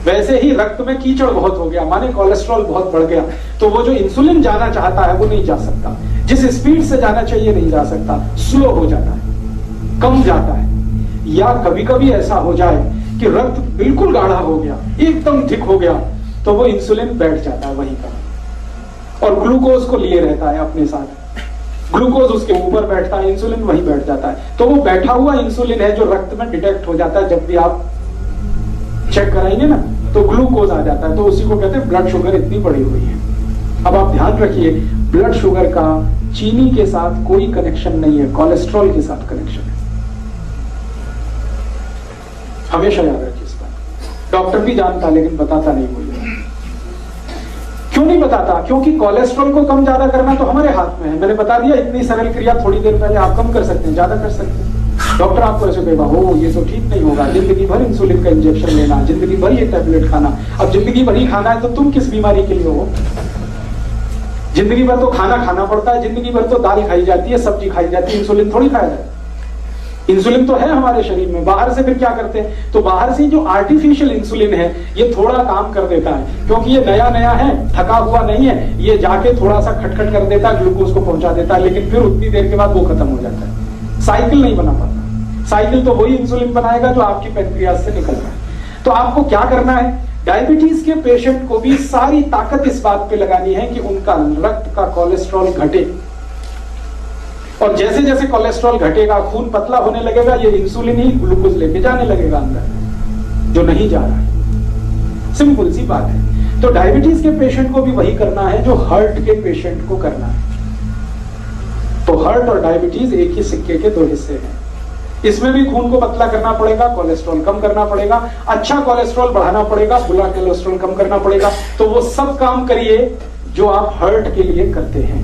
वैसे ही रक्त में कीचड़ बहुत हो गया, माने कोलेस्ट्रॉल बहुत बढ़ गया, तो वो जो इंसुलिन जाना चाहता है वो नहीं जा सकता, जिस स्पीड से जाना चाहिए नहीं जा सकता, स्लो हो जाता है, कम जाता है। या कभी कभी ऐसा हो जाए कि रक्त बिल्कुल गाढ़ा हो गया, एकदम थिक हो गया, तो वो इंसुलिन बैठ जाता है वहीं पर और ग्लूकोज को लिए रहता है अपने साथ, ग्लूकोज उसके ऊपर बैठता है, इंसुलिन वहीं बैठ जाता है। तो वो बैठा हुआ इंसुलिन है जो रक्त में डिटेक्ट हो जाता है, जब भी आप चेक कराएंगे ना तो ग्लूकोज आ जाता है, तो उसी को कहते हैं ब्लड शुगर इतनी बढ़ी हुई है। अब आप ध्यान रखिए, ब्लड शुगर का चीनी के साथ कोई कनेक्शन नहीं है, कोलेस्ट्रॉल के साथ कनेक्शन है, हमेशा याद रखिए इस बात। डॉक्टर भी जानता लेकिन बताता नहीं मुझे। क्यों नहीं बताता? क्योंकि कोलेस्ट्रॉल को कम ज्यादा करना तो हमारे हाथ में है। मैंने बता दिया, इतनी सरल क्रिया थोड़ी देर पहले आप कम कर सकते हैं, ज्यादा कर सकते हैं। डॉक्टर आपको ऐसे कहेगा, हो ये तो ठीक नहीं होगा, जिंदगी भर इंसुलिन का इंजेक्शन लेना, जिंदगी भर ये टैबलेट खाना। अब जिंदगी भर ही खाना है तो तुम किस बीमारी के लिए हो? जिंदगी भर तो खाना खाना पड़ता है, जिंदगी भर तो दाल खाई जाती है, सब्जी खाई जाती है, इंसुलिन थोड़ी खाया जाता है। इंसुलिन तो है हमारे शरीर में, बाहर से फिर क्या करते हैं? तो बाहर से जो आर्टिफिशियल इंसुलिन है ये थोड़ा काम कर देता है, क्योंकि ये नया नया है, थका हुआ नहीं है, ये जाके थोड़ा सा खटखट कर देता है, ग्लूकोज को पहुंचा देता है, लेकिन फिर उतनी देर के बाद वो खत्म हो जाता है। साइकिल नहीं बना पाता। साइकिल तो वही इंसुलिन बनाएगा जो आपकी पैंक्रियाज से निकल रहा है। तो आपको क्या करना है? डायबिटीज के पेशेंट को भी सारी ताकत इस बात पे लगानी है कि उनका रक्त का कोलेस्ट्रॉल घटे, और जैसे जैसे कोलेस्ट्रॉल घटेगा, खून पतला होने लगेगा, ये इंसुलिन ही ग्लूकोज लेके जाने लगेगा अंदर, जो नहीं जा रहा है। सिंपल सी बात है। तो डायबिटीज के पेशेंट को भी वही करना है जो हार्ट के पेशेंट को करना है। तो हार्ट और डायबिटीज एक ही सिक्के के दो हिस्से हैं। इसमें भी खून को पतला करना पड़ेगा, कोलेस्ट्रॉल कम करना पड़ेगा, अच्छा कोलेस्ट्रॉल बढ़ाना पड़ेगा, बुरा कोलेस्ट्रॉल कम करना पड़ेगा। तो वो सब काम करिए जो आप हार्ट के लिए करते हैं।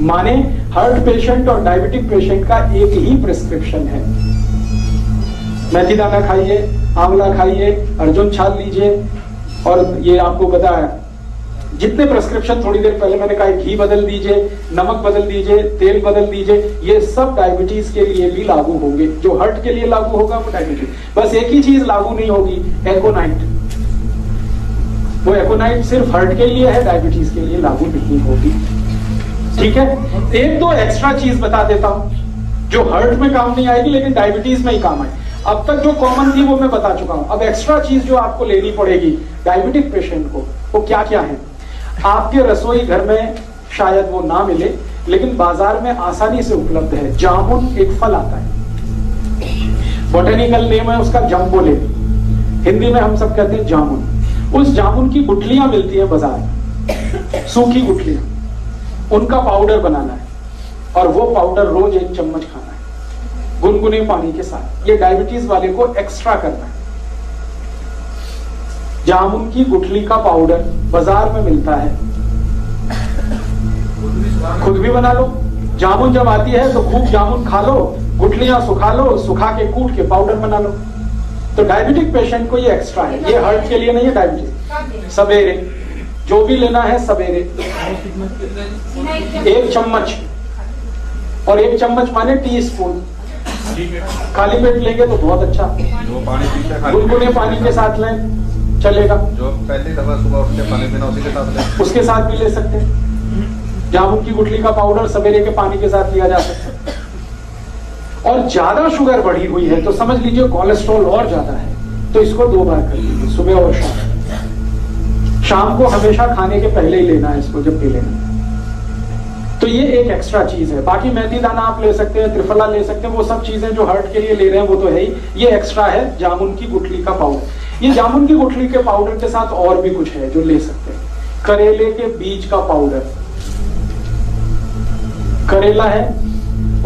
माने हार्ट पेशेंट और डायबिटिक पेशेंट का एक ही प्रिस्क्रिप्शन है। मेथी दाना खाइए, आंवला खाइए, अर्जुन छाल लीजिए, और ये आपको बताया जितने प्रिस्क्रिप्शन थोड़ी देर पहले मैंने कहा, घी बदल दीजिए, नमक बदल दीजिए, तेल बदल दीजिए, ये सब डायबिटीज के लिए भी लागू होंगे। जो हार्ट के लिए लागू होगा वो डायबिटीज। बस एक ही चीज लागू नहीं होगी, एकोनाइट। वो एकोनाइट सिर्फ हार्ट के लिए है, डायबिटीज के लिए लागू नहीं होगी। ठीक है। एक दो एक्स्ट्रा चीज बता देता हूं जो हार्ट में काम नहीं आएगी लेकिन डायबिटीज में ही काम आए। अब तक जो कॉमन थी वो मैं बता चुका हूं। अब एक्स्ट्रा चीज जो आपको लेनी पड़ेगी डायबिटिक पेशेंट को, वो क्या क्या है? आपके रसोई घर में शायद वो ना मिले, लेकिन बाजार में आसानी से उपलब्ध है। जामुन एक फल आता है, बोटेनिकल नेम है उसका जम्बोले, हिंदी में हम सब कहते हैं जामुन। उस जामुन की गुठलियां मिलती है बाजार में, सूखी गुठलियां, उनका पाउडर बनाना है, और वो पाउडर रोज 1 चम्मच खाना है गुनगुने पानी के साथ। ये डायबिटीज वाले को एक्स्ट्रा करना है। जामुन की गुठली का पाउडर बाजार में मिलता है, खुद भी बना लो। जामुन जब आती है तो खूब जामुन खा लो, गुठलियां सुखा लो, सुखा के कूट के पाउडर बना लो। तो डायबिटिक पेशेंट को ये एक्स्ट्रा है, ये हार्ट के लिए नहीं है। डायबिटीज सवेरे जो भी लेना है, सवेरे 1 चम्मच, और 1 चम्मच माने टीस्पून। खाली पेट लेंगे तो बहुत अच्छा, गुनगुने पानी के साथ लें चलेगा। जो पहली दफा सुबह उठ के पानी पीना उसी के साथ लें, उसके साथ भी ले सकते हैं। जामुन की गुठली का पाउडर सवेरे के पानी के साथ लिया जा सकता है। और ज्यादा शुगर बढ़ी हुई है तो समझ लीजिए कोलेस्ट्रॉल और ज्यादा है, तो इसको 2 बार कर लीजिए, सुबह और शाम। शाम को हमेशा खाने के पहले ही लेना है इसको, जब भी लेना। तो ये एक एक्स्ट्रा चीज है। बाकी मेथी दाना आप ले सकते हैं, त्रिफला ले सकते हैं, वो सब चीजें जो हार्ट के लिए ले रहे हैं वो तो है ही। ये एक्स्ट्रा है जामुन की गुठली का पाउडर। ये जामुन की गुठली के पाउडर के साथ और भी कुछ है जो ले सकते हैं। करेले के बीज का पाउडर, करेला है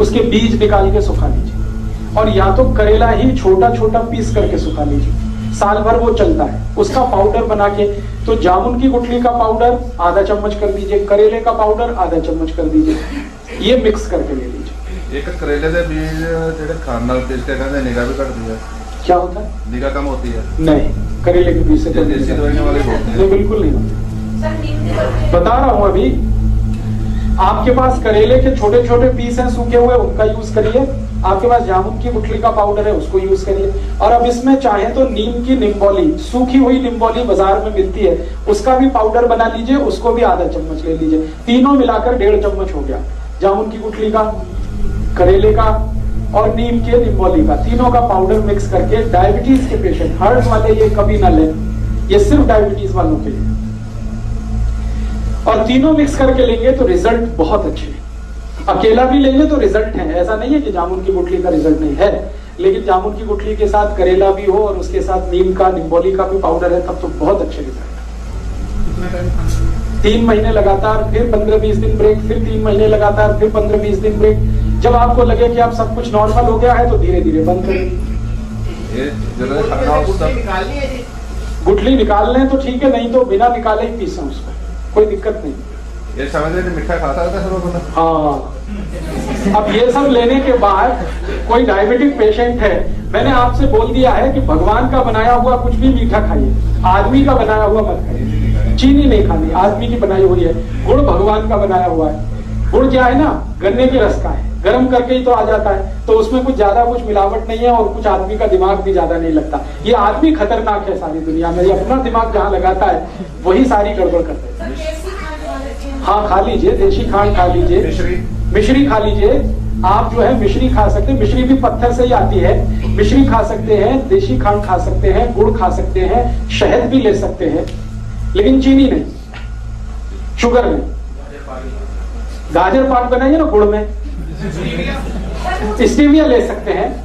उसके बीज निकाल के सुखा लीजिए, और या तो करेला ही छोटा छोटा पीस करके सुखा लीजिए, साल भर वो चलता है। उसका पाउडर बना के, तो जामुन की गुठली का पाउडर आधा चम्मच कर दीजिए, करेले का पाउडर आधा चम्मच कर दीजिए, ये मिक्स करके ले लीजिए। एक करेले के बीज जेडे खान नाल पीस के कहते हैं निगाह भी घटती है, क्या होता है? निगाह कम होती है? नहीं, करेले के बीज से देसी दवाई वाले होते हैं, बिल्कुल नहीं होते। बता रहा हूं अभी, आपके पास करेले के छोटे छोटे पीस हैं सूखे हुए, उनका यूज करिए। आपके पास जामुन की गुठली का पाउडर है, उसको यूज करिए। और अब इसमें चाहे तो नीम की निम्बोली, सूखी हुई निम्बोली बाजार में मिलती है, उसका भी पाउडर बना लीजिए, उसको भी आधा चम्मच ले लीजिए। तीनों मिलाकर 1.5 चम्मच हो गया, जामुन की गुठली का, करेले का और नीम के निम्बोली का, तीनों का पाउडर मिक्स करके डायबिटीज के पेशेंट, हार्ट वाले ये कभी ना लें, ये सिर्फ डायबिटीज वालों के लिए। और तीनों मिक्स करके लेंगे तो रिजल्ट बहुत अच्छे हैं। अकेला भी लेंगे तो रिजल्ट है, ऐसा नहीं है कि जामुन की गुठली का रिजल्ट नहीं है, लेकिन जामुन की गुठली के साथ करेला भी हो और उसके साथ नीम का, निम्बोली का भी पाउडर है, तब तो बहुत अच्छे रिजल्ट है। 3 महीने लगातार, फिर 15-20 दिन ब्रेक, फिर 3 महीने लगातार, फिर 15-20 दिन ब्रेक। जब आपको लगे कि अब सब कुछ नॉर्मल हो गया है तो धीरे धीरे बंद करें। गुठली निकाल लें तो ठीक है, नहीं तो बिना निकाले ही पीसें उसको, कोई दिक्कत नहीं। ये समझ मिठा खाता था। हाँ, अब ये सब लेने के बाद कोई डायबिटिक पेशेंट है, मैंने आपसे बोल दिया है कि भगवान का बनाया हुआ कुछ भी मीठा खाइए, आदमी का बनाया हुआ मत खाइए। चीनी नहीं खानी, आदमी की बनाई हुई है। गुड़ भगवान का बनाया हुआ है। गुड़ क्या है ना, गन्ने के रस का है, गर्म करके ही तो आ जाता है, तो उसमें कुछ ज्यादा कुछ मिलावट नहीं है और कुछ आदमी का दिमाग भी ज्यादा नहीं लगता। ये आदमी खतरनाक है सारी दुनिया में, ये अपना दिमाग जहाँ लगाता है वही सारी गड़बड़ कर देता है। हाँ, खा लीजिए, देशी खांड खा लीजिए, मिश्री खा लीजिए। आप जो है मिश्री खा सकते हैं, मिश्री भी पत्थर से ही आती है। मिश्री खा सकते हैं, देशी खांड खा सकते हैं, गुड़ खा सकते हैं, शहद भी ले सकते हैं, लेकिन चीनी नहीं, शुगर नहीं। गाजर पाक बनाइए ना गुड़ में, स्टीविया ले सकते हैं।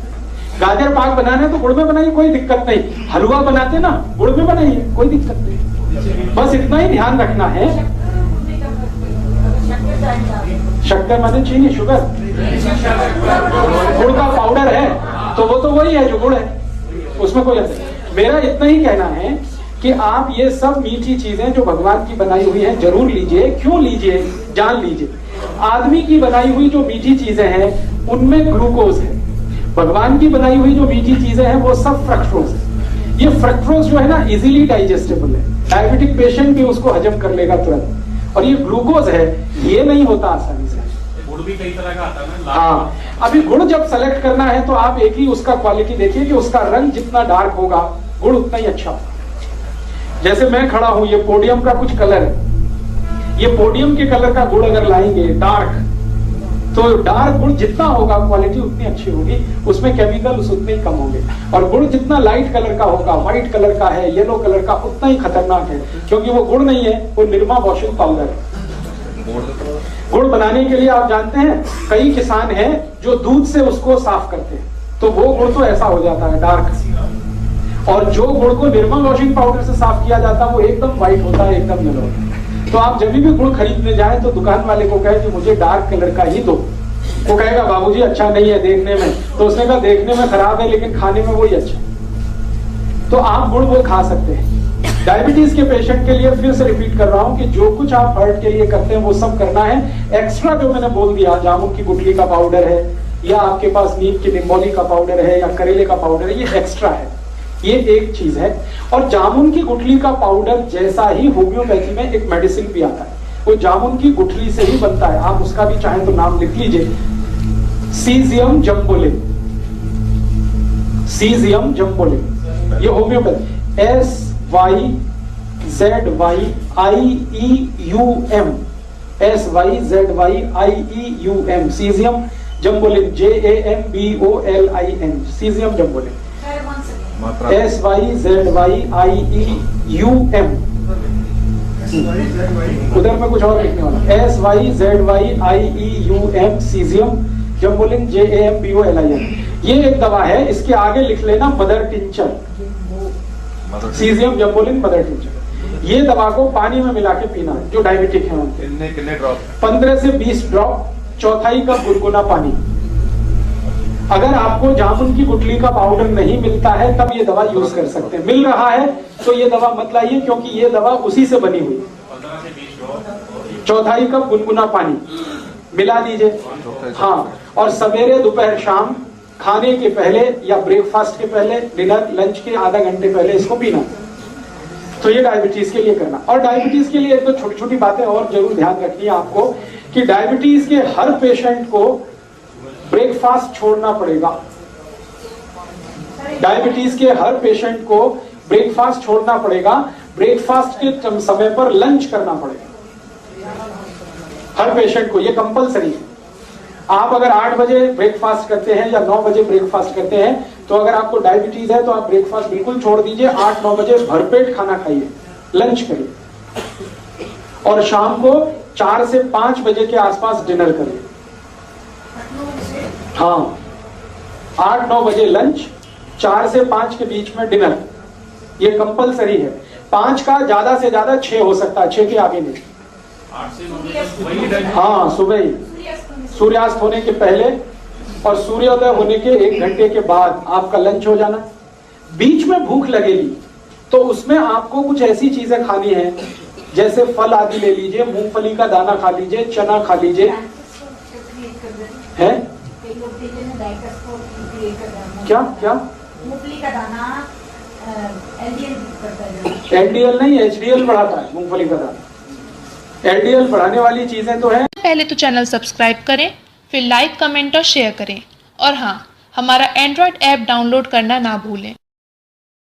गाजर पाक बनाना है तो गुड़ में बनाइए, कोई दिक्कत नहीं। हलवा बनाते ना, गुड़ में बनाइए, कोई दिक्कत नहीं। बस इतना ही ध्यान रखना है। शक्कर माने चीनी, शुगर, गुड़ का पाउडर है तो वो तो वही है जो गुड़ है, उसमें कोई असर। मेरा इतना ही कहना है कि आप ये सब मीठी चीजें जो भगवान की बनाई हुई हैं जरूर लीजिए। क्यों लीजिए, जान लीजिए। आदमी की बनाई हुई जो मीठी चीजें हैं उनमें ग्लूकोज है, भगवान की बनाई हुई जो मीठी चीजें हैं वो सब फ्रक्टोज है। ये फ्रक्टोज जो है ना इजीली डाइजेस्टेबल है, डायबिटिक पेशेंट भी उसको हजम कर लेगा तुरंत। और ये ग्लूकोज है, ये नहीं होता आसानी से। गुड़ भी कई तरह का आता है ना। हाँ, अभी गुड़ जब सेलेक्ट करना है तो आप एक ही उसका क्वालिटी देखिए कि उसका रंग जितना डार्क होगा गुड़ उतना ही अच्छा होगा। जैसे मैं खड़ा हूं, ये पोडियम का कुछ कलर है, ये पोडियम के कलर का गुड़ अगर लाएंगे डार्क, तो डार्क गुड़ जितना होगा क्वालिटी उतनी अच्छी होगी, उसमें केमिकल्स उतने ही कम होंगे। और गुड़ जितना लाइट कलर का होगा, व्हाइट कलर का है, येलो कलर का, उतना ही खतरनाक है, क्योंकि वो गुड़ नहीं है, वो निरमा वॉशिंग पाउडर है। गुड़ बनाने के लिए आप जानते हैं कई किसान हैं जो दूध से उसको साफ करते हैं, तो वो गुड़ तो ऐसा हो जाता है डार्क। और जो गुड़ को निरमा वॉशिंग पाउडर से साफ किया जाता है वो एकदम व्हाइट होता है, एकदम येलो होता है। तो आप जब भी गुड़ खरीदने जाए तो दुकान वाले को कहे कि मुझे डार्क कलर का ही दो। वो कहेगा बाबूजी अच्छा नहीं है देखने में, तो उसने कहा देखने में खराब है लेकिन खाने में वही अच्छा। तो आप गुड़ वो खा सकते हैं। डायबिटीज के पेशेंट के लिए फिर से रिपीट कर रहा हूं कि जो कुछ आप हार्ट के लिए करते हैं वो सब करना है। एक्स्ट्रा जो मैंने बोल दिया, जामुन की गुठली का पाउडर है, या आपके पास नीम की निम्बोली का पाउडर है, या करेले का पाउडर है, ये एक्स्ट्रा है, ये एक चीज है। और जामुन की गुठली का पाउडर जैसा ही होम्योपैथी में एक मेडिसिन भी आता है, वो जामुन की गुठली से ही बनता है। आप उसका भी चाहें तो नाम लिख लीजिए, सीजियम जम्बोलिन। सीजियम जम्बोलिन, ये homeopathy, SYZYIEUM, SYZYIEUM, syzygium jambolanum, JAMBOLIN, syzygium jambolanum, SYZYIEUM। उधर में कुछ और लिखने वाला, SYZYIEUM, सीजियम जम्बोलिन, JAMBOLIN। ये एक दवा है, इसके आगे लिख लेना mother tincture, syzygium jambolanum mother tincture. ये दवा को पानी में मिला के पीना है जो डायबिटिक है उनके। कितने ड्रॉप? 15 से 20 ड्रॉप, चौथाई कप गुनगुना पानी। अगर आपको जामुन की गुठली का पाउडर नहीं मिलता है तब ये दवा यूज कर सकते हैं। मिल रहा है तो ये दवा मत लाइए, क्योंकि ये दवा उसी से बनी हुई। 15 से 20 ड्रॉप, चौथाई कप गुनगुना पानी मिला दीजिए। हाँ, और सवेरे दोपहर शाम खाने के पहले या ब्रेकफास्ट के पहले, डिनर लंच के आधा घंटे पहले इसको पीना। तो ये डायबिटीज के लिए करना। और डायबिटीज के लिए एक तो छोटी छोटी बातें और जरूर ध्यान रखनी है आपको कि डायबिटीज के हर पेशेंट को ब्रेकफास्ट छोड़ना पड़ेगा। डायबिटीज के हर पेशेंट को ब्रेकफास्ट छोड़ना पड़ेगा। ब्रेकफास्ट के समय पर लंच करना पड़ेगा हर पेशेंट को, ये कंपलसरी है। आप अगर 8 बजे ब्रेकफास्ट करते हैं या 9 बजे ब्रेकफास्ट करते हैं, तो अगर आपको डायबिटीज है तो आप ब्रेकफास्ट बिल्कुल छोड़ दीजिए। 8-9 बजे भरपेट खाना खाइए, लंच करिए, और शाम को 4 से 5 बजे के आसपास डिनर करिए। हाँ, 8-9 बजे लंच, 4 से 5 के बीच में डिनर, ये कंपलसरी है। 5 का ज्यादा से ज्यादा 6 हो सकता है, 6 के आगे नहीं। 8 से 9 तक वही टाइम। हाँ, सुबह ही, सूर्यास्त होने के पहले और सूर्योदय होने के 1 घंटे के बाद आपका लंच हो जाना। बीच में भूख लगेगी तो उसमें आपको कुछ ऐसी चीजें खानी है, जैसे फल आदि ले लीजिए, मूंगफली का दाना खा लीजिए, चना खा लीजिए। है क्या क्या मूंगफली का दाना एलडीएल नहीं, एचडीएल बढ़ाता है मूंगफली का दाना। एलडीएल बढ़ाने वाली चीजें तो है। पहले तो चैनल सब्सक्राइब करें, फिर लाइक, कमेंट और शेयर करें, और हाँ, हमारा एंड्रॉयड ऐप डाउनलोड करना ना भूलें।